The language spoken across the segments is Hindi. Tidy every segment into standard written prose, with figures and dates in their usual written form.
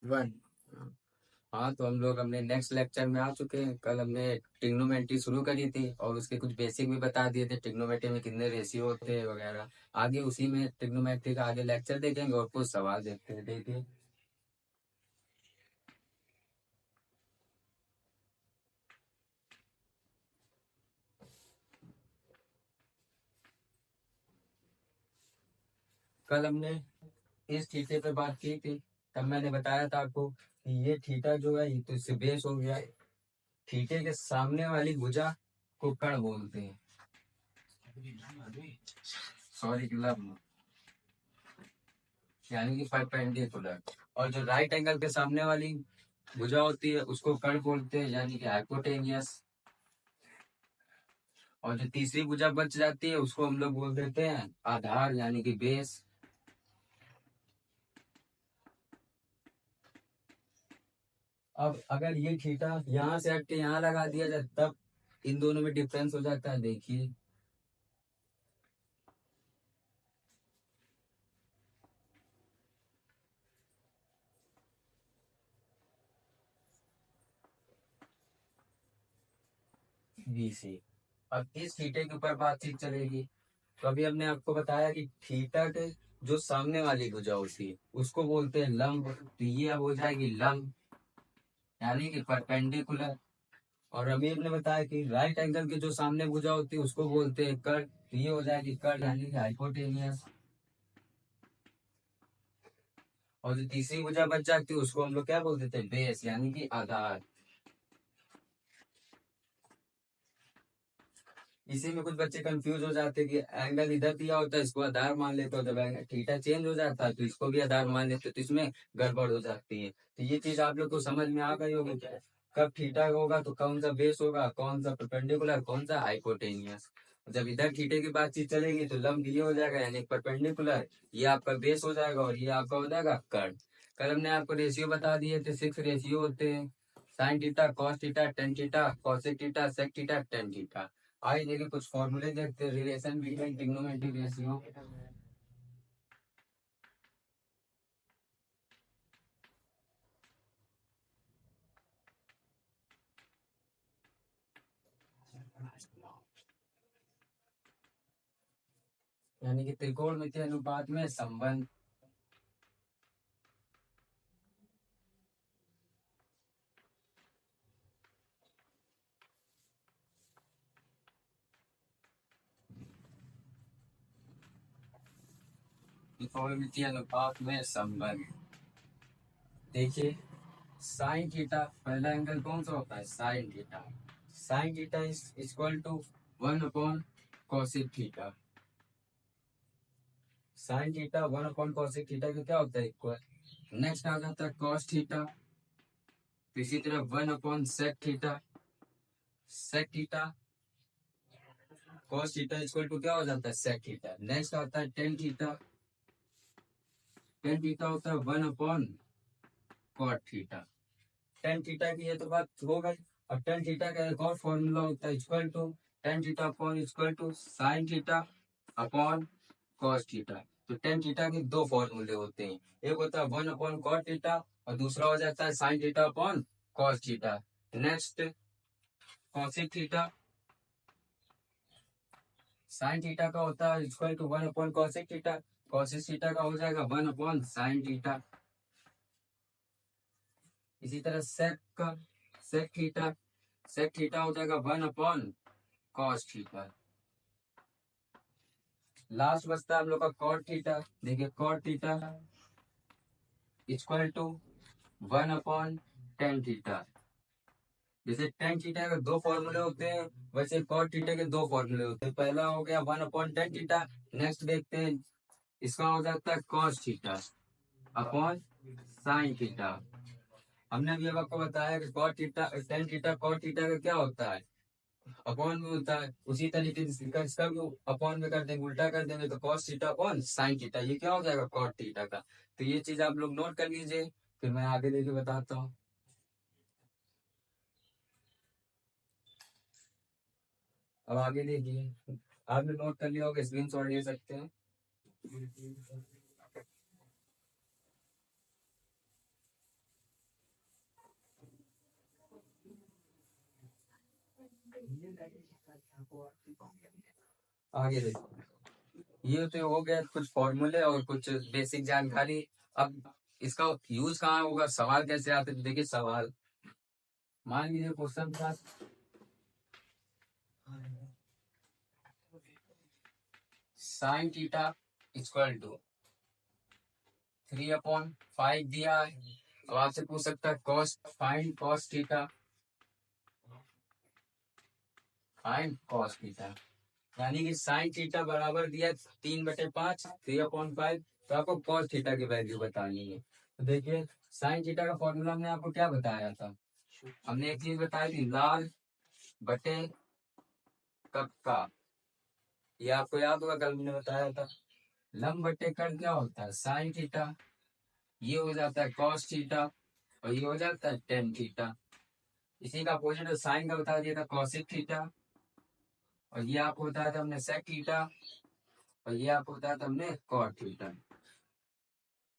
वन। हाँ, तो हम लोग अपने नेक्स्ट लेक्चर में आ चुके हैं। कल हमने ट्रिग्नोमेट्री शुरू करी थी और उसके कुछ बेसिक भी बता दिए थे, ट्रिग्नोमेट्री में कितने रेशियो होते हैं वगैरह। आगे उसी में ट्रिग्नोमेट्री का आगे लेक्चर देखेंगे और कुछ सवाल देखते हैं। देखिए, कल हमने इस थीटे पे बात की थी। तब मैंने बताया था आपको कि ये थीटा जो है ये तो इससे बेस हो गया। थीटे के सामने वाली भुजा को कर्ण बोलते हैं। सॉरी, यानी कि परपेंडिकुलर। और जो राइट एंगल के सामने वाली भुजा होती है उसको कर्ण बोलते हैं, यानी कि हाइपोटेनियस। और जो तीसरी भुजा बच जाती है उसको हम लोग बोल देते हैं आधार, यानी कि बेस। अब अगर ये थीटा यहाँ से हट के यहाँ लगा दिया जाए तब इन दोनों में डिफरेंस हो जाता है। देखिए, बी से। अब इस थीटे के ऊपर बातचीत चलेगी। तो अभी हमने आपको बताया कि थीटा के जो सामने वाली भुजा होती है उसको बोलते हैं लंब। तो ये अब हो जाएगी लंब, यानी कि परपेंडिकुलर। और अभी हमने बताया कि राइट एंगल की जो सामने भुजा होती है उसको बोलते हैं कर्ण। तो ये हो जाएगी कर्ण, यानी कि हाइपोटेनियस। और जो तीसरी भुजा बच जाती है उसको हम लोग क्या बोल देते हैं, बेस, यानी कि आधार। इसी में कुछ बच्चे कंफ्यूज हो जाते हैं कि एंगल इधर दिया होता है इसको आधार मान लेते हो, जब एंगल थीटा चेंज हो जाता है तो इसको भी आधार मान लेते हो, तो इसमें गड़बड़ हो जाती है। तो ये चीज आप लोग को समझ में आ गई होगी क्या, कब थीटा होगा तो कौन सा बेस होगा, कौन सा परपेंडिकुलर, कौन सा हाइपोटेनियस। जब इधर थीटे की बातचीत चलेगी तो लंब ये हो जाएगा, यानी परपेंडिकुलर। ये आपका बेस हो जाएगा और ये आपका हो जाएगा कर्ण। कल हमने आपको रेशियो बता दिए थे, 6 रेशियो होते हैं। Sine theta, cos theta, tan theta, cosec theta, sec theta, tan theta. आइए देखिए कुछ फॉर्मूले देखते हैं रिलेशन बिटवीन ट्रिग्नोमेट्रिक रेशियो। यानी कि त्रिकोणमितीय अनुपात में संबंध। त्रिकोणमितीय अनुपात में संबंध। देखिए, साइन थीटा पहला एंगल कौन सा होता है, sine theta. Sine theta is equal to 1 upon cosec theta. Sine theta 1 upon cosec theta का क्या होता है, इक्वल। नेक्स्ट आ जाता है कॉस थीटा। तो इसी तरह 1 upon sec theta. Sec theta, cos theta equal to क्या हो जाता है, सेक थीटा। नेक्स्ट आता है टेन थीटा। टेन थीटा होता है 1 upon cot theta. Tan theta की ये तो बात हो गई। और टेन थीटा का एक और फॉर्मूला होता है equal to tan theta upon equal to sine theta upon cos theta. तो टेन थीटा के दो फॉर्मूले होते हैं, एक होता है 1 अपॉन कॉट थीटा और दूसरा हो जाता है sine theta upon cos theta. Next cosec theta. Sine theta का होता है equal to 1 upon cosec theta. Cosec theta का हो जाएगा 1 अपॉन साइन थीटा। इसी तरह सेक का, सेक थीटा, सेक थीटा हो जाएगा 1 अपॉन कॉस थीटा। लास्ट बचता है हम लोग का कॉट थीटा। देखिए cot theta equal to 1 upon tan theta. जैसे टेन थीटा के दो फॉर्मूले होते हैं वैसे कॉट थीटा के दो फॉर्मूले होते हैं। पहला हो गया 1 अपॉन टेन थीटा। नेक्स्ट देखते हैं, इसका हो जाता है cos theta upon sine theta. हमने अभी अब आपको बताया कि cot theta, tan theta cot theta का क्या होता है, अपॉन में होता है। उसी तरीके से इसका भी अपॉन में कर देंगे, उल्टा कर देंगे तो cos theta upon sine theta, ये क्या हो जाएगा, कॉट थीटा का। तो ये चीज आप लोग नोट कर लीजिए, फिर मैं आगे लेके बताता हूँ। अब आगे देखिए, आपने नोट कर लिया होगा, स्क्रीन शॉट ले सकते हैं। आगे देखो, ये तो हो गया कुछ फॉर्मूले और कुछ बेसिक जानकारी। अब इसका यूज कहाँ होगा, सवाल कैसे आते हैं? तो देखिए सवाल, मान लीजिए क्वेश्चन था साइन थीटा इक्वल टू 3/5 दिया है। अब आपसे पूछ सकता है cos, find cos theta, find cos theta, यानी कि साइन थीटा बराबर दिया 3/5, 3/5, तो आपको कॉस थीटा की वैल्यू बतानी है। तो देखिए साइन थीटा का फॉर्मूला हमने आपको क्या बताया था, हमने एक चीज बताई थी, लाल बटे कक्का, ये आपको याद होगा, कल मैंने बताया था। लंब बटे कर्ण क्या होता है, साइन थीटा, ये हो जाता है कॉस थीटा, और ये हो जाता है टेन थीटा। इसी का अपोजिट साइन का बता दिया था कॉसिक थीटा, और ये आपको बताया था हमने सेक थीटा, और ये आपको बताया था हमने कॉट थीटा।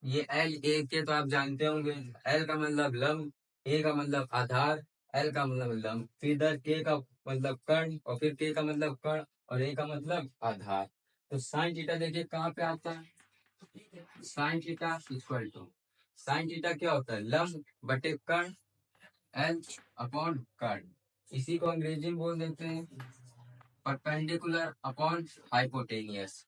ये एल ए के तो आप जानते होंगे, एल का मतलब लंब, ए का मतलब आधार, एल का मतलब लंब, फिर इधर के का मतलब कर्ण, और फिर के का मतलब कर्ण, और ए का मतलब आधार। तो साइन थीटा देखिए कहाँ पे आता है, sine theta equal to, sine theta क्या होता है, लंब बटे कर्ण, एल अपॉन कर्ण, इसी को अंग्रेजी में बोल देते हैं परपेंडिकुलर अपॉन हाइपोटेनियस।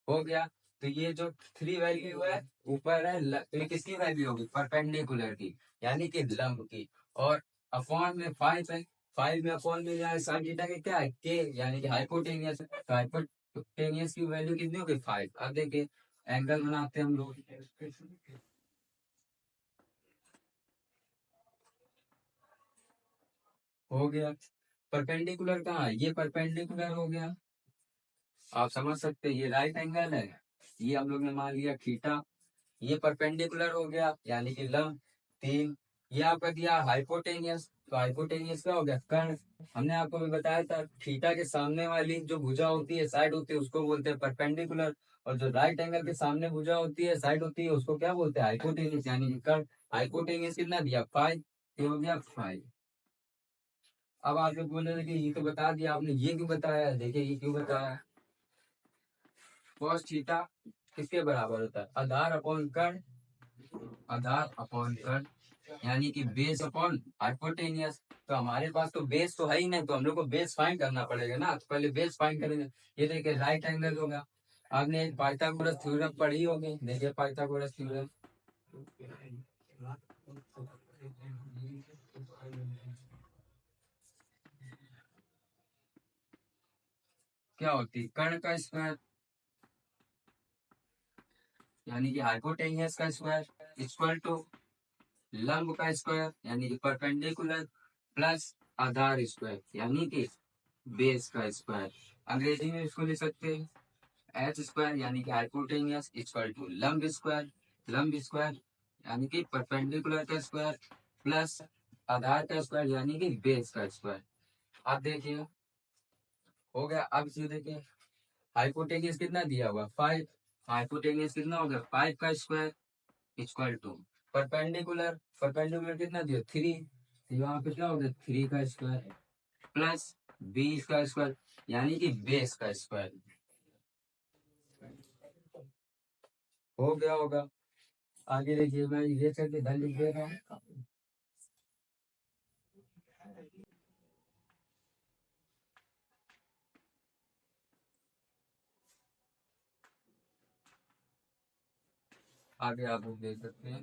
हो गया। तो ये जो थ्री वैल्यू है ऊपर है, तो ये किसकी वैल्यू होगी, परपेंडिकुलर की, यानी कि लंब की, और अपॉन में 5 है, 5 में अपॉन में जाए साइन थीटा के क्या है, के, यानी कि हाइपोटेनियस है, तो हाइपोटेनियस की वैल्यू कितनी होगी, 5। अब देखिए एंगल बनाते हैं हम लोग, हो गया। परपेंडिकुलर कहाँ है, ये परपेंडिकुलर हो गया, आप समझ सकते हैं, ये राइट एंगल है, ये हम लोग ने मान लिया थीटा, ये परपेंडिकुलर हो गया यानी कि लंब 3, ये आपका दिया हाइपोटेनियस, तो हाइपोटेनियस क्या हो गया, कर्ण। हमने आपको भी बताया था थीटा के सामने वाली जो भुजा होती है, साइड होती है, उसको बोलते हैं परपेंडिकुलर, और जो राइट एंगल के सामने भुजा होती है, साइड होती है, उसको क्या बोलते हैं, हाइपोटेनियस, यानी कि कर्ण। हाइपोटेनियस कितना दिया, 5, ये हो गया 5। अब आप लोग बोले कि ये तो बता दिया आपने, ये क्यों बताया, देखिए ये क्यों बताया, cos थीटा किसके बराबर होता है, आधार अपॉन कर्ण, आधार अपॉन कर्ण, यानी कि बेस अपॉन हाइपोटेनियस। तो हमारे पास तो बेस तो है ही नहीं, तो हम लोग को बेस फाइंड करना पड़ेगा ना, तो पहले बेस फाइंड करेंगे। ये देखिए राइट एंगल होगा, आपने पाइथागोरस थ्योरम पढ़ी होगी, देखिए पाइथागोरस थ्योरम क्या होती है, कर्ण का स्क्वायर, यानी कि हाइपोटेनियस का स्क्वायर इक्वल टू लंब का स्क्वायर, यानी कि परपेंडिकुलर, प्लस आधार स्क्वायर, यानी कि बेस का स्क्वायर। अंग्रेजी में इसको लिख सकते हैं एच स्क्वायर, यानी कि हाइपोटेनियस इक्वल टू लंब स्क्वायर, लंब स्क्वायर यानी कि परपेंडिकुलर का स्क्वायर, प्लस आधार का स्क्वायर यानी कि बेस का स्क्वायर। अब देखिए हो गया। अब इसमें देखिए हाइपोटेनियस कितना दिया हुआ, 5, हाइपोटेनियस कितना हो गया, 5 का square equal to perpendicular, perpendicular कितना दिया, 3, यहाँ पे क्या हो गया, 3 का स्क्वायर प्लस बी का स्क्वायर, यानी कि बेस का स्क्वायर। हो गया होगा। आगे देखिए मैं ये करके इधर लिख दे रहा हूँ। आगे आप लोग देख सकते हैं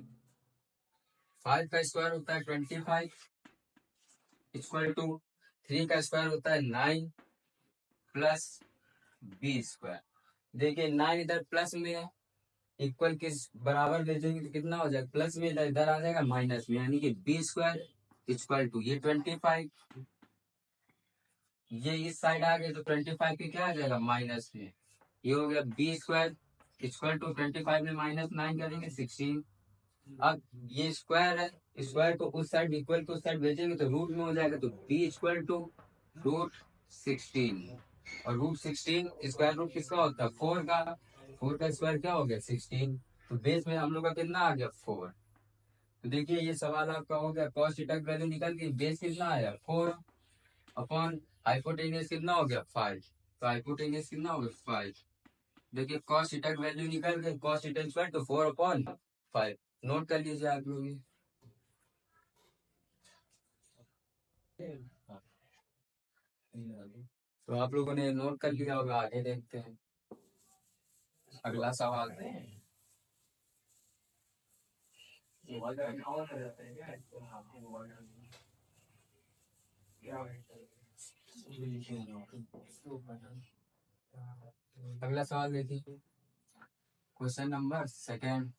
5 का स्क्वायर होता है 25 इक्वल टू 3 का स्क्वायर होता है 9 प्लस बी स्क्वायर। देखिए 9 इधर प्लस में है, इक्वल किस बराबर भेजेंगे तो कितना हो जाएगा, प्लस में, इधर इधर आ जाएगा माइनस में, यानी कि बी स्क्वायर इक्वल टू ये 25, ये इस साइड आ गए तो 25 के क्या आ जाएगा माइनस में, ये हो गया बी स्क्वायर इक्वल टू 25 में -9 करेंगे 16। अब ये स्क्वायर है, स्क्वायर को उस साइड इक्वल को उस साइड भेजेंगे तो रूट में हो जाएगा, तो बी इक्वल टू √16, और √16 स्क्वायर रूट किसका होता है, 4 का, 4 का स्क्वायर क्या हो गया 16, तो बेस में हम लोग का कितना आ गया 4। तो देखिए ये सवाल आपका हो गया, कॉस थीटा की वैल्यू निकल गई, बेस कितना आया 4 अपॉन हाइपोटेनियस कितना हो गया 5, तो हाइपोटेनियस कितना हो गया 5। देखिए कॉस थीटा की वैल्यू निकल गई, cos theta equal to 4/5। Note कर लीजिए आप लोग ये। तो आप लोगों ने नोट कर लिया होगा, आगे देखते हैं अगला सवाल। अगला सवाल देखिए, क्वेश्चन नंबर सेकेंड।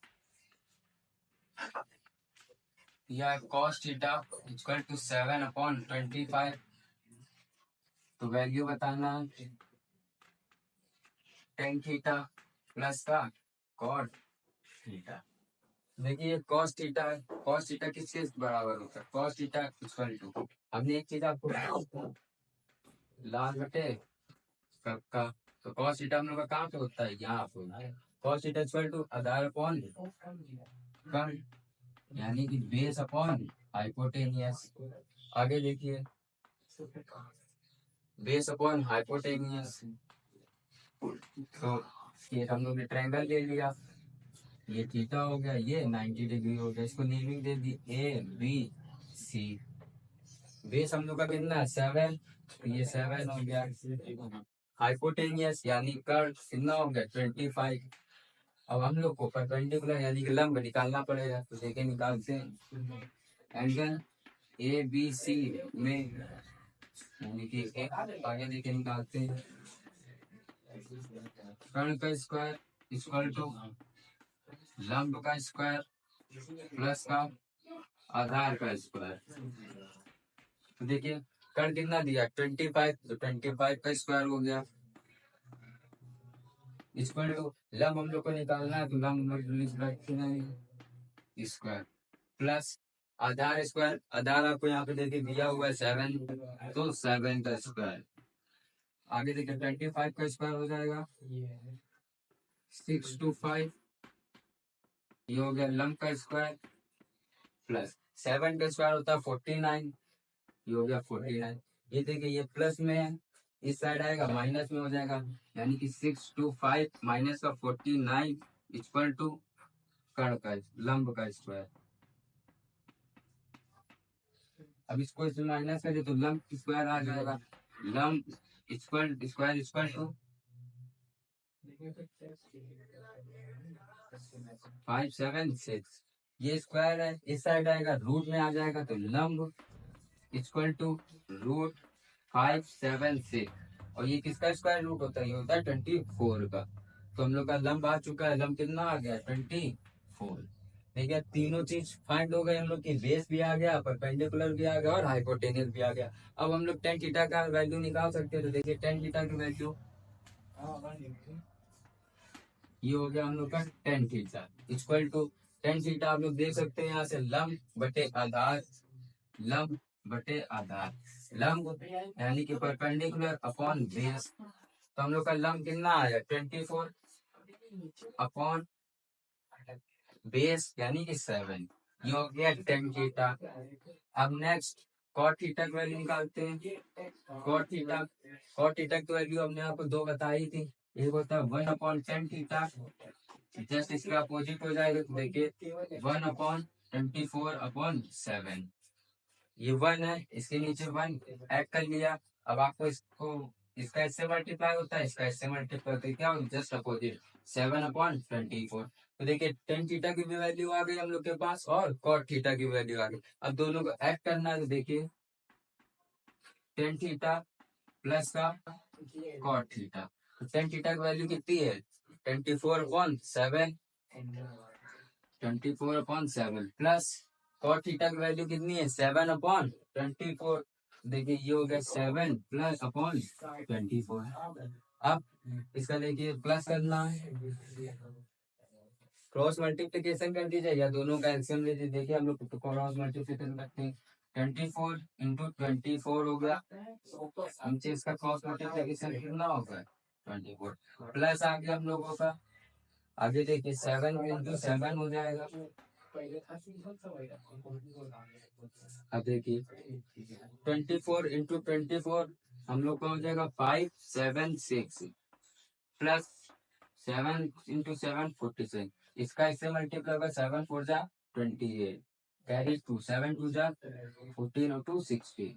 या cos थीटा इक्वल टू 7/25। तो वैल्यू बताना है tan थीटा प्लस का cot थीटा। देखिए cos थीटा है, cos थीटा किसके बराबर होता है, cos थीटा इक्वल टू, हमने एक चीज आपको लाल बटे कब का, तो cos थीटा हम लोग का कहाँ पे होता है, यहाँ पे। cos थीटा इक्वल टू आधार अपॉन कर्ण, यानी कि बेस अपॉन हाइपोटेनियस। आगे देखिए, बेस अपॉन हाइपोटेनियस। तो ये हम लोग ने ट्रायंगल ले लिया, ये थीटा हो गया, ये 90 डिग्री हो गया, इसको नेमिंग दे दी ABC। बेस हम लोग का कितना है 7, तो ये 7 हो गया। हाइपोटेनियस यानी कर्व कितना हो गया 25। अब हम लोग को परपेंडिकुलर यानी कि लंब निकालना पड़ेगा, तो देखिए निकालते हैं। एंगल ABC में, यानी कि आगे देखिए निकालते हैं, कर्ण का स्क्वायर इक्वल टू लंब का स्क्वायर प्लस का आधार का स्क्वायर। तो देखिए कर्ण कितना दिया 25, तो 25 का स्क्वायर हो गया इक्वल टू लंब हम लोग को निकालना है, तो लंब स्क्वायर प्लस आधार स्क्वायर। आधार आपको यहाँ पे देखिए दिया हुआ है 7, तो 7 का स्क्वायर। आगे देखिए 25 का स्क्वायर हो जाएगा 625, ये हो गया लंब का स्क्वायर प्लस 7 का स्क्वायर होता है 49, ये हो गया 49। ये देखिए ये प्लस में है, इस साइड आएगा माइनस में हो जाएगा, यानी कि 625 माइनस का 49 इक्वल टू कर्ण का लंब का स्क्वायर। अब इसको इसमें माइनस करें तो लंब स्क्वायर आ जाएगा, लंब इक्वल स्क्वायर इक्वल टू 576। ये स्क्वायर है, इस साइड आएगा रूट में आ जाएगा, तो लंब इक्वल टू रूट 576। और ये किसका स्क्वायर रूट होता है, ये होता है 24 का। तो हम लोग का लंब आ चुका है, लंब कितना आ गया 24। देखिए तीनों चीज फाइंड हो गए हम लोग की, बेस भी आ गया, परपेंडिकुलर भी आ गया और हाइपोटेनियस भी आ गया। अब हम लोग tan थीटा का वैल्यू निकाल सकते हैं, तो देखिए tan थीटा की वैल्यू ये हो गया हम लोग का tan theta equal to, tan theta आप लोग देख सकते हैं यहाँ से लंब बटे आधार, लंब बटे आधार, लंब यानी कि परपेंडिकुलर अपॉन बेस। तो हम लोग का लंब कितना आया 24 अपॉन बेस यानी कि 7, ये हो गया tan थीटा। अब नेक्स्ट cot थीटा की वैल्यू निकालते हैं। cot थीटा की वैल्यू हमने आपको दो बताई थी, एक होता है 1/tan थीटा, जस्ट इसके अपोजिट हो जाएगा, तो देखिए 1/24/7, ये 1 है, इसके नीचे 1 ऐड कर लिया। अब आपको इसको इसका इससे मल्टीप्लाई होता है, इसका इससे मल्टीप्लाई होता है, क्या जस्ट अपोजिट 7/24। तो देखिए tan थीटा की भी वैल्यू आ गई हम लोग के पास और cot थीटा की वैल्यू आ गई। अब दोनों को ऐड करना है, तो देखिए tan थीटा प्लस का cot थीटा। तो tan थीटा की वैल्यू कितनी है 24/7, 24/7 प्लस cot थीटा की वैल्यू कितनी है 7/24। देखिए ये हो गया 7 प्लस अपॉन 24। अब इसका देखिए प्लस करना है, क्रॉस मल्टीप्लीकेशन कर दीजिए या दोनों का एलसीएम ले लीजिए। देखिए हम लोग क्रॉस मल्टीप्लीकेशन करते हैं, 24 × 24 हो गया, हमसे इसका क्रॉस मल्टीप्लीकेशन कितना होगा 24 प्लस आ गया हम लोगों का। आगे देखिए 7 × 7 हो जाएगा। अब देखिए 24 × 24 हम लोग का हो जाएगा 576 प्लस 7 × 7 46। इसका इससे मल्टीप्लाई होगा 7 4 जा 28 कैरी 2 7 2 जा 14 और 2 16।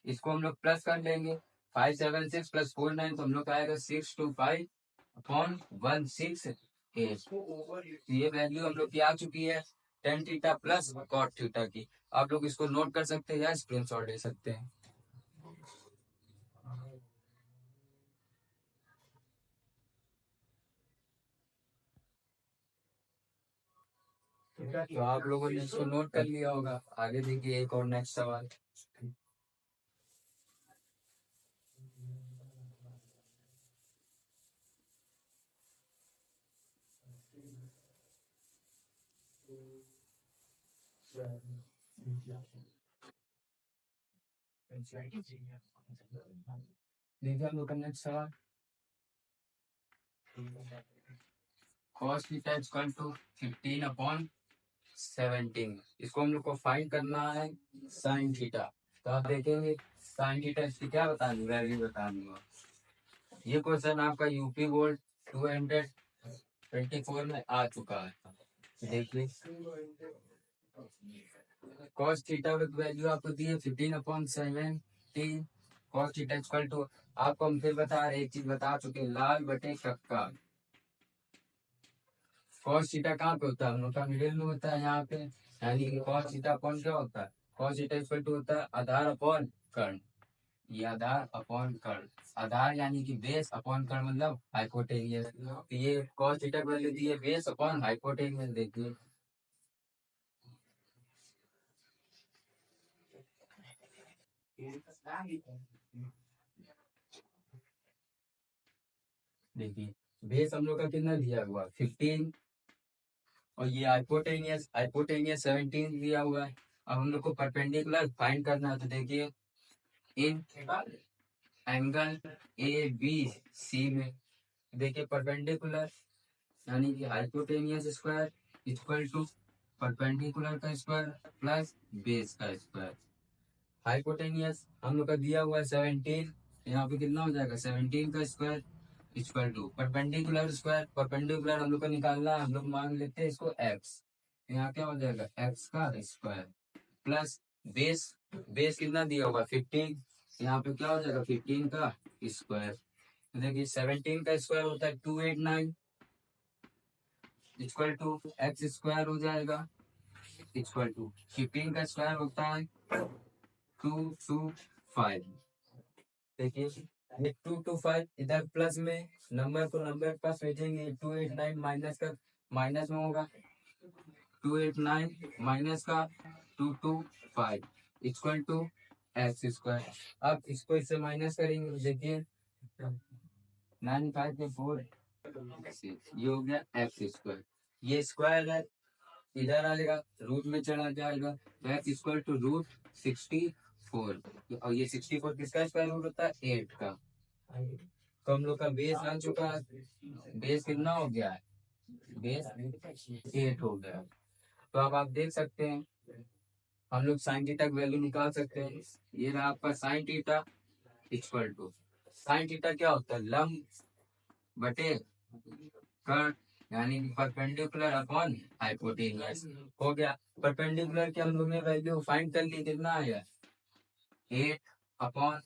इसको हम लोग प्लस कर लेंगे 576 प्लस 49 तो हम लोग का आएगा 625/168। ये वैल्यू हम लोग की आ चुकी है tan theta plus cot theta की। आप लोग इसको नोट कर सकते हैं या स्क्रीनशॉट ले सकते हैं। तो आप लोगों ने इसको नोट कर लिया होगा। आगे देखिए एक और नेक्स्ट सवाल। देखिए हम लोग का नेक्स्ट सवाल। cos theta equal to 15/17। इसको हम लोग को फाइंड करना है साइन थीटा। तो आप देखेंगे साइन थीटा इसकी क्या बतानी वैल्यू बतानी है। ये क्वेश्चन आपका यूपी बोर्ड 224 में आ चुका है। देखिए cos थीटा की वैल्यू आपको दी है 15/17। cos थीटा इक्वल टू आपको हम फिर बता रहे एक चीज बता चुके लाल बटे कक्का। cos थीटा कहाँ पे होता है हम लोग का मिडिल में होता है यहाँ पे। यानी कि cos थीटा अपॉन क्या होता है cos थीटा इक्वल टू होता है आधार अपॉन कर्ण। ये आधार अपॉन कर्ण आधार यानी कि बेस अपॉन कर्ण मतलब हाइपोटेनियस। तो ये cos थीटा की वैल्यू दी है बेस अपॉन हाइपोटेनियस। देखिए देखिए बेस हम लोग का कितना दिया हुआ 15 और ये हाइपोटेनियस हाइपोटेनियस 17 दिया हुआ है। अब हम लोग को परपेंडिकुलर फाइंड करना है। तो देखिए इन एंगल ए बी सी में देखिए परपेंडिकुलर यानी कि hypotenuse square equal to perpendicular का स्क्वायर प्लस बेस का स्क्वायर। हाइपोटेनियस हम लोग का दिया हुआ है 17। यहाँ पे कितना हो जाएगा 17 का square equal to perpendicular square. Perpendicular हम लोग को निकालना है हम लोग मान लेते हैं इसको एक्स। यहाँ क्या हो जाएगा एक्स का स्क्वायर प्लस बेस। बेस कितना दिया होगा 15। यहाँ पे क्या हो जाएगा 15 का स्क्वायर। तो देखिए 17 का स्क्वायर होता है 289 इक्वल टू एक्स स्क्वायर हो जाएगा इक्वल टू 15 का स्क्वायर होता है 225। देखिए ये 225 इधर प्लस में नंबर को नंबर पास भेजेंगे 289 माइनस का माइनस में होगा 289 माइनस का 225 इक्वल टू एक्स स्क्वायर। अब इसको इससे माइनस करेंगे तो देखिए 95 के 4 ये हो गया एक्स स्क्वायर। ये स्क्वायर है इधर आएगा रूट में चला जाएगा तो एक्स इक्वल टू √64। और ये 64 किसका स्क्वायर रूट होता है 8 का। तो हम लोग का बेस आ चुका है। बेस कितना हो गया है बेस 8 हो गया। तो अब आप देख सकते हैं हम लोग साइन थीटा की वैल्यू निकाल सकते हैं। ये रहा आपका sine theta equal to sine theta क्या होता है लंब बटे कर्ण यानी परपेंडिकुलर अपॉन हाइपोटेनियस हो गया। परपेंडिकुलर के हम लोग ने वैल्यू फाइंड कर ली कितना आया 8 अपॉन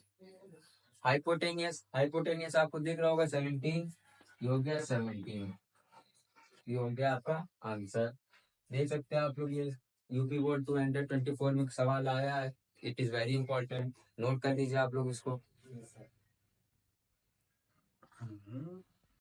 हाइपोटेनियस। हाइपोटेनियस आपको दिख रहा होगा 17। ये हो गया 17। ये हो गया आपका आंसर। देख सकते हैं आप लोग ये यूपी बोर्ड 224 में सवाल आया है। It is very important. Note कर लीजिए आप लोग इसको।